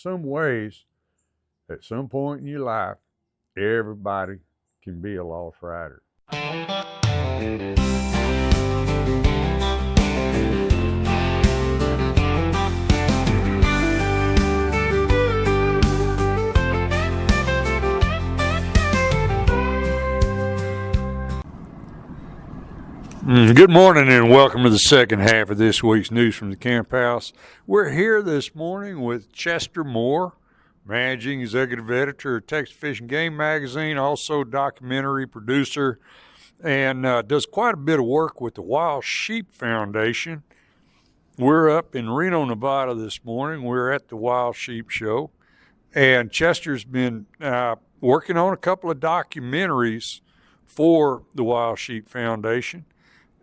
some ways, at some point in your life, everybody can be a lost rider. Good morning and welcome to the second half of this week's News from the Camp House. We're here this morning with Chester Moore, Managing Executive Editor of Texas Fish and Game Magazine, also documentary producer, and does quite a bit of work with the Wild Sheep Foundation. We're up in Reno, Nevada this morning. We're at the Wild Sheep Show, and Chester's been working on a couple of documentaries for the Wild Sheep Foundation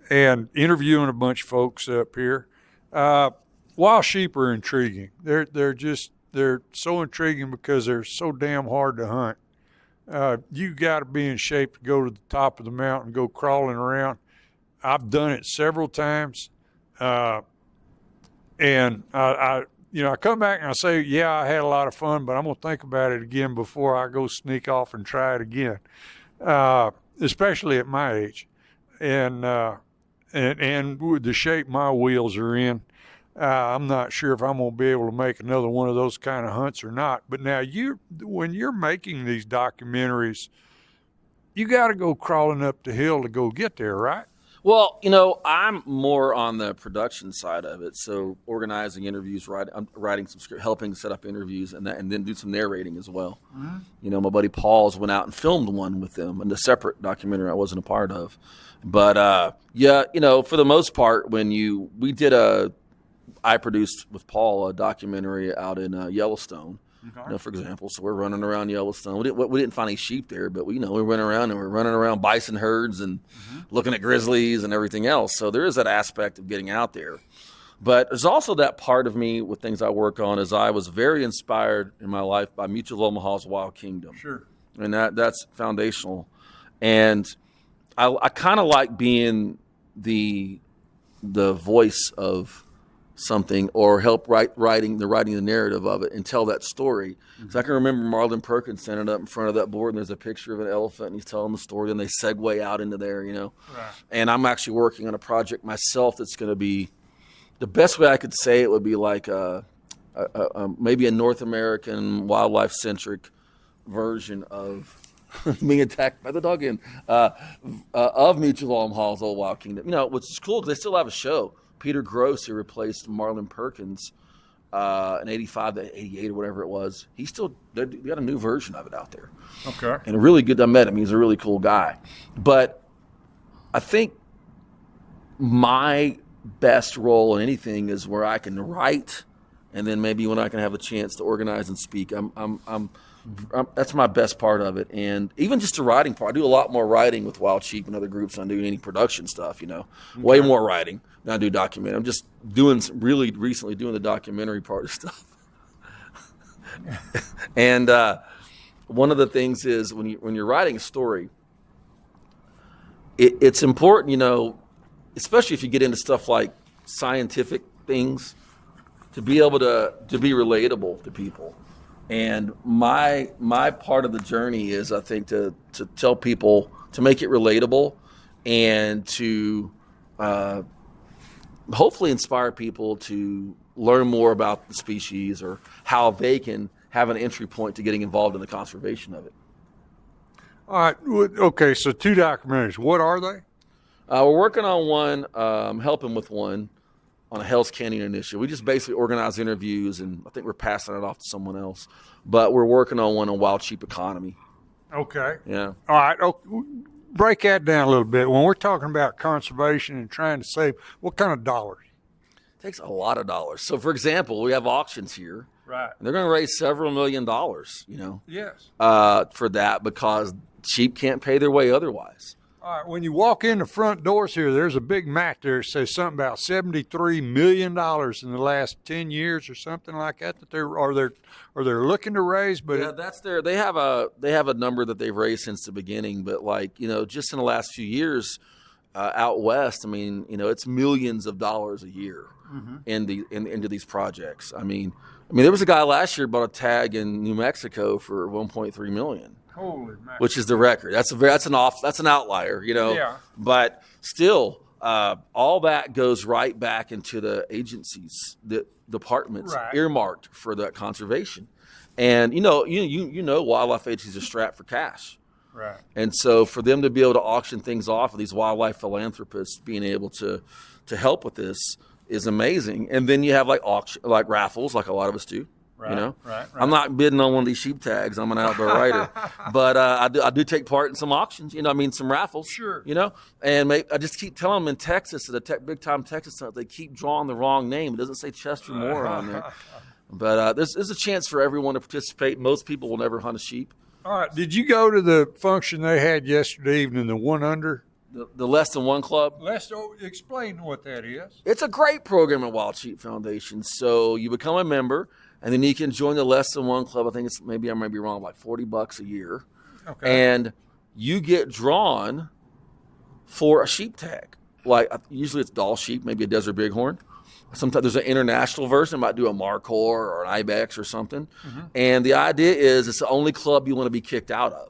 and interviewing a bunch of folks up here. Wild sheep are intriguing. They're so intriguing because they're so damn hard to hunt. You got to be in shape to go to the top of the mountain and go crawling around. I've done it several times, and I come back and I say, yeah, I had a lot of fun, but I'm gonna think about it again before I go sneak off and try it again. Especially at my age, and with the shape my wheels are in, I'm not sure if I'm going to be able to make another one of those kind of hunts or not. But now when you're making these documentaries, you got to go crawling up the hill to go get there, right? Well, I'm more on the production side of it. So organizing interviews, writing some script, helping set up interviews, and then do some narrating as well. Mm-hmm. My buddy Paul's went out and filmed one with them in a separate documentary I wasn't a part of. But for the most part, I produced with Paul a documentary out in Yellowstone. Okay. For example, so we're running around Yellowstone. We didn't find any sheep there, but we went around and we're running around bison herds and looking at grizzlies and everything else. So there is that aspect of getting out there. But there's also that part of me with things I work on is I was very inspired in my life by Mutual of Omaha's Wild Kingdom. Sure. And that's foundational. And I kind of like being the voice of something or help writing the narrative of it and tell that story. Mm-hmm. So I can remember Marlon Perkins standing up in front of that board and there's a picture of an elephant and he's telling the story and they segue out into there, Right. And I'm actually working on a project myself that's going to be, the best way I could say it would be like maybe a North American wildlife-centric version of being attacked by the dog again, of Mutual of Omaha's Old Wild Kingdom. Which is cool because they still have a show. Peter Gross, who replaced Marlon Perkins in 85 to 88 or whatever it was, they got a new version of it out there. Okay. And a really good, I met him. He's a really cool guy. But I think my best role in anything is where I can write, and then maybe when I can have a chance to organize and speak. That's my best part of it. And even just the writing part, I do a lot more writing with Wild Sheep and other groups than I do any production stuff, Okay. Way more writing than I do documentary. I'm just recently doing the documentary part of stuff. And one of the things is when you're writing a story, it's important, especially if you get into stuff like scientific things, to be able to be relatable to people. And my part of the journey is, I think, to tell people, to make it relatable and to hopefully inspire people to learn more about the species or how they can have an entry point to getting involved in the conservation of it. All right. Okay, so 2 documentaries. What are they? We're working on one, helping with one on a Hell's Canyon initiative. We just basically organize interviews, and I think we're passing it off to someone else. But we're working on one on wild sheep economy. Okay. Yeah. All right. Break that down a little bit. When we're talking about conservation and trying to save, what kind of dollars? It takes a lot of dollars. So, for example, we have auctions here. Right. And they're going to raise several $1 million, Yes. For that because sheep can't pay their way otherwise. All right, when you walk in the front doors here, there's a big map there that says something about $73 million in the last 10 years or something like that they're they're looking to raise. But yeah, that's they have a number that they've raised since the beginning. But just in the last few years, out west, it's millions of dollars a year into these projects. I mean, there was a guy last year bought a tag in New Mexico for $1.3 million. Holy man. Which is the record. That's an outlier, Yeah. But still, all that goes right back into the agencies, the departments earmarked for that conservation. And you know, wildlife agencies are strapped for cash. Right. And so for them to be able to auction things off of these wildlife philanthropists being able to help with this is amazing. And then you have like raffles, like a lot of us do. Right. I'm not bidding on one of these sheep tags. I'm an outdoor writer, but I do take part in some auctions. Some raffles. Sure. And I just keep telling them in Texas, at a big time Texas hunt, they keep drawing the wrong name. It doesn't say Chester Moore on there. But there's a chance for everyone to participate. Most people will never hunt a sheep. All right. Did you go to the function they had yesterday evening, the One Under? The Less Than One Club? Explain what that is. It's a great program at Wild Sheep Foundation. So you become a member, and then you can join the Less Than One Club. I think I might be wrong, like $40 a year. Okay. And you get drawn for a sheep tag. Like usually it's Dall sheep, maybe a Desert Bighorn. Sometimes there's an international version. It might do a Markhor or an Ibex or something. Mm-hmm. And the idea is it's the only club you want to be kicked out of.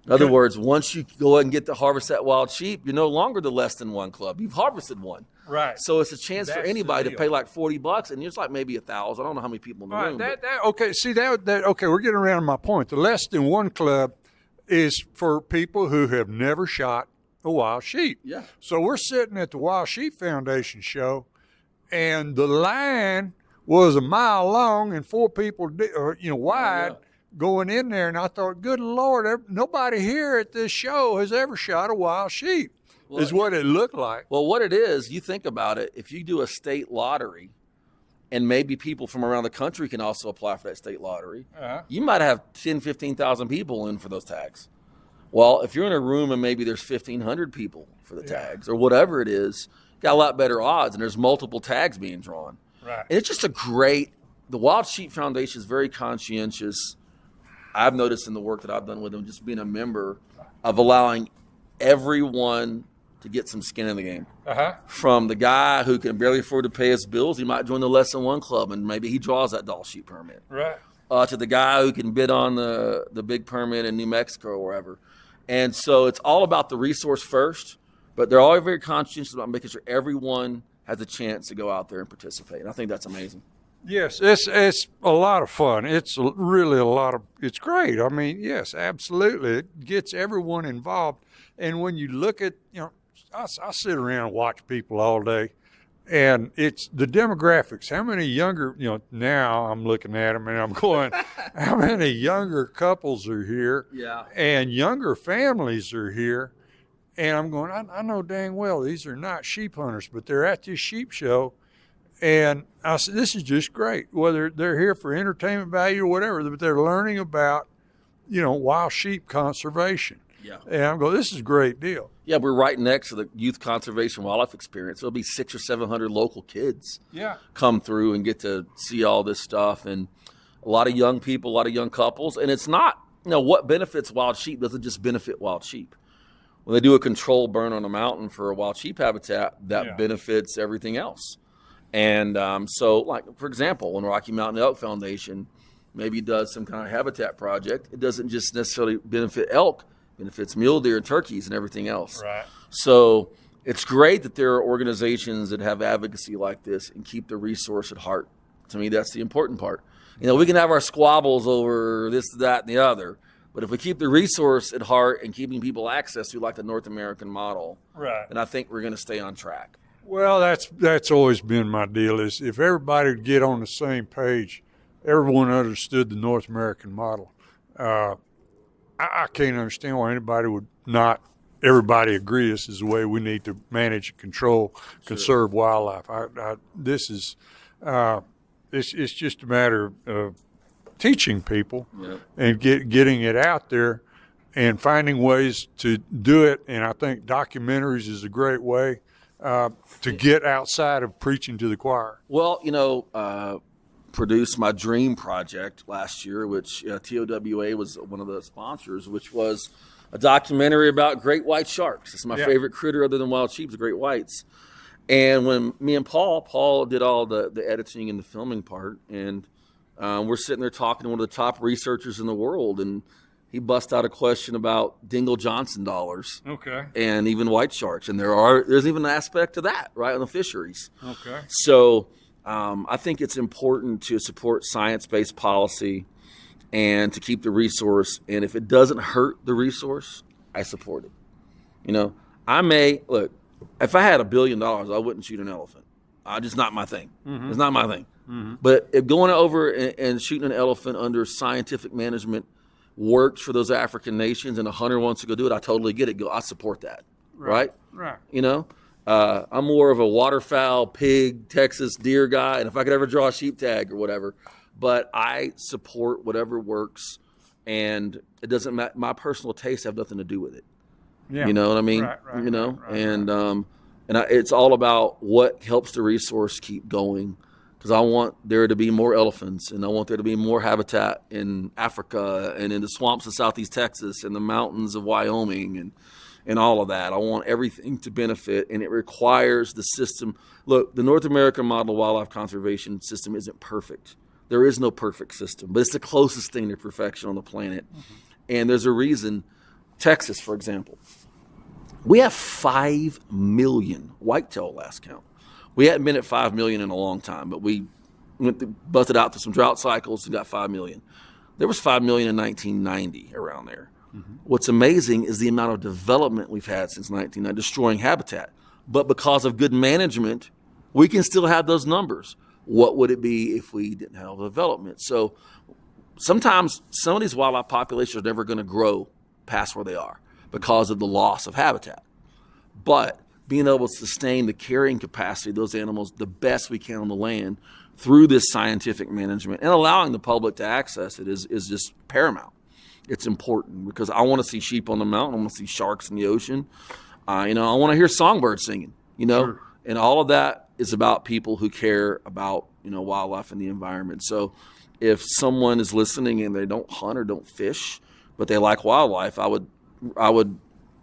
In other words, once you go ahead and get to harvest that wild sheep, you're no longer the Less Than One Club. You've harvested one. Right. So it's a chance for anybody to pay like $40, and there's like maybe 1,000. I don't know how many people in the room. Okay, we're getting around to my point. The Less Than One Club is for people who have never shot a wild sheep. Yeah. So we're sitting at the Wild Sheep Foundation show, and the line was a mile long and 4 people wide. Going in there, and I thought, good Lord, nobody here at this show has ever shot a wild sheep, is what it looked like. Well, what it is, you think about it, if you do a state lottery, and maybe people from around the country can also apply for that state lottery, you might have 10, 15,000 people in for those tags. Well, if you're in a room and maybe there's 1,500 people for the tags, or whatever it is, you got a lot better odds, and there's multiple tags being drawn. Right. And it's just the Wild Sheep Foundation is very conscientious. I've noticed in the work that I've done with them, just being a member, of allowing everyone to get some skin in the game. From the guy who can barely afford to pay his bills, he might join the Less Than One Club, and maybe he draws that Dall sheep permit. Right. To the guy who can bid on the big permit in New Mexico or wherever. And so it's all about the resource first, but they're all very conscientious about making sure everyone has a chance to go out there and participate. And I think that's amazing. Yes, it's a lot of fun. It's really it's great. I mean, yes, absolutely. It gets everyone involved. And when you look at, I sit around and watch people all day, and it's the demographics. How many younger, now I'm looking at them and I'm going, how many younger couples are here? Yeah. And younger families are here. And I'm going, I know dang well these are not sheep hunters, but they're at this sheep show. And I said, this is just great, whether they're here for entertainment value or whatever, but they're learning about, wild sheep conservation. Yeah. And I'm going, this is a great deal. Yeah, we're right next to the Youth Conservation Wildlife Experience. There'll be 600 or 700 local kids come through and get to see all this stuff. And a lot of young people, a lot of young couples. And it's not, what benefits wild sheep doesn't just benefit wild sheep. When they do a controlled burn on a mountain for a wild sheep habitat, that benefits everything else. And so, like, for example, when Rocky Mountain Elk Foundation maybe does some kind of habitat project, it doesn't just necessarily benefit elk, it benefits mule deer and turkeys and everything else. Right. So it's great that there are organizations that have advocacy like this and keep the resource at heart. To me, that's the important part. We can have our squabbles over this, that, and the other, but if we keep the resource at heart and keeping people access to like the North American model, then I think we're going to stay on track. Well, that's always been my deal, is if everybody would get on the same page, everyone understood the North American model. I can't understand why anybody would not, everybody agree this is the way we need to manage and control, conserve wildlife. It's just a matter of teaching people and getting it out there and finding ways to do it. And I think documentaries is a great way to get outside of preaching to the choir. Well, produced my dream project last year, which TOWA was one of the sponsors, which was a documentary about great white sharks. It's my favorite critter other than wild sheep, the great whites. And when me and Paul did all the editing and the filming part, and We're sitting there talking to one of the top researchers in the world, and he busts out a question about Dingle Johnson dollars. Okay. And even white sharks. And there's even an aspect to that, right, on the fisheries. Okay. So I think it's important to support science-based policy and to keep the resource. And if it doesn't hurt the resource, I support it. Look, if I had $1 billion, I wouldn't shoot an elephant. Just not my thing. Mm-hmm. It's not my thing. Mm-hmm. But if going over and shooting an elephant under scientific management works for those African nations and a hunter wants to go do it, I totally get it. I support that. Right? Right. I'm more of a waterfowl, pig, Texas deer guy, and if I could ever draw a sheep tag or whatever, but I support whatever works, and it doesn't matter. My personal tastes have nothing to do with it. Yeah. You know what I mean? Right, It's all about what helps the resource keep going, because I want there to be more elephants, and I want there to be more habitat in Africa and in the swamps of Southeast Texas and the mountains of Wyoming and all of that. I want everything to benefit, and it requires the system. Look, the North American model wildlife conservation system isn't perfect. There is no perfect system, but it's the closest thing to perfection on the planet. Mm-hmm. And there's a reason. Texas, for example, we have 5 million whitetail last count. We hadn't been at 5 million in a long time, but we busted out through some drought cycles and got 5 million. There was 5 million in 1990, around there. Mm-hmm. What's amazing is the amount of development we've had since 1990, destroying habitat. But because of good management, we can still have those numbers. What would it be if we didn't have development? So sometimes some of these wildlife populations are never going to grow past where they are because of the loss of habitat. But being able to sustain the carrying capacity of those animals the best we can on the land through this scientific management and allowing the public to access it is just paramount. It's important because I want to see sheep on the mountain. I want to see sharks in the ocean. I want to hear songbirds singing, Sure. And all of that is about people who care about, wildlife and the environment. So if someone is listening and they don't hunt or don't fish, but they like wildlife, I would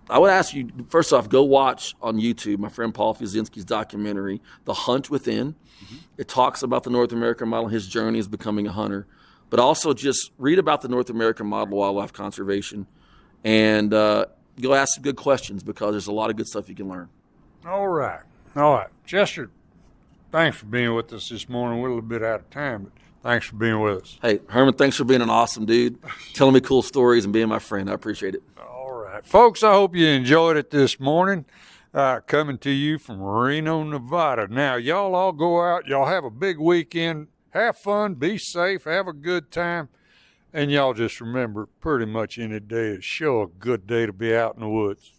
ask you, first off, go watch on YouTube my friend Paul Fuzinski's documentary, The Hunt Within. Mm-hmm. It talks about the North American model, his journey as becoming a hunter, but also just read about the North American model of wildlife conservation and go ask some good questions because there's a lot of good stuff you can learn. All right. Chester, thanks for being with us this morning. We're a little bit out of time, but thanks for being with us. Hey, Herman, thanks for being an awesome dude, telling me cool stories and being my friend. I appreciate it. All right. Folks, I hope you enjoyed it this morning. Coming to you from Reno, Nevada. Now, y'all all go out. Y'all have a big weekend. Have fun. Be safe. Have a good time. And y'all just remember, pretty much any day is sure a good day to be out in the woods.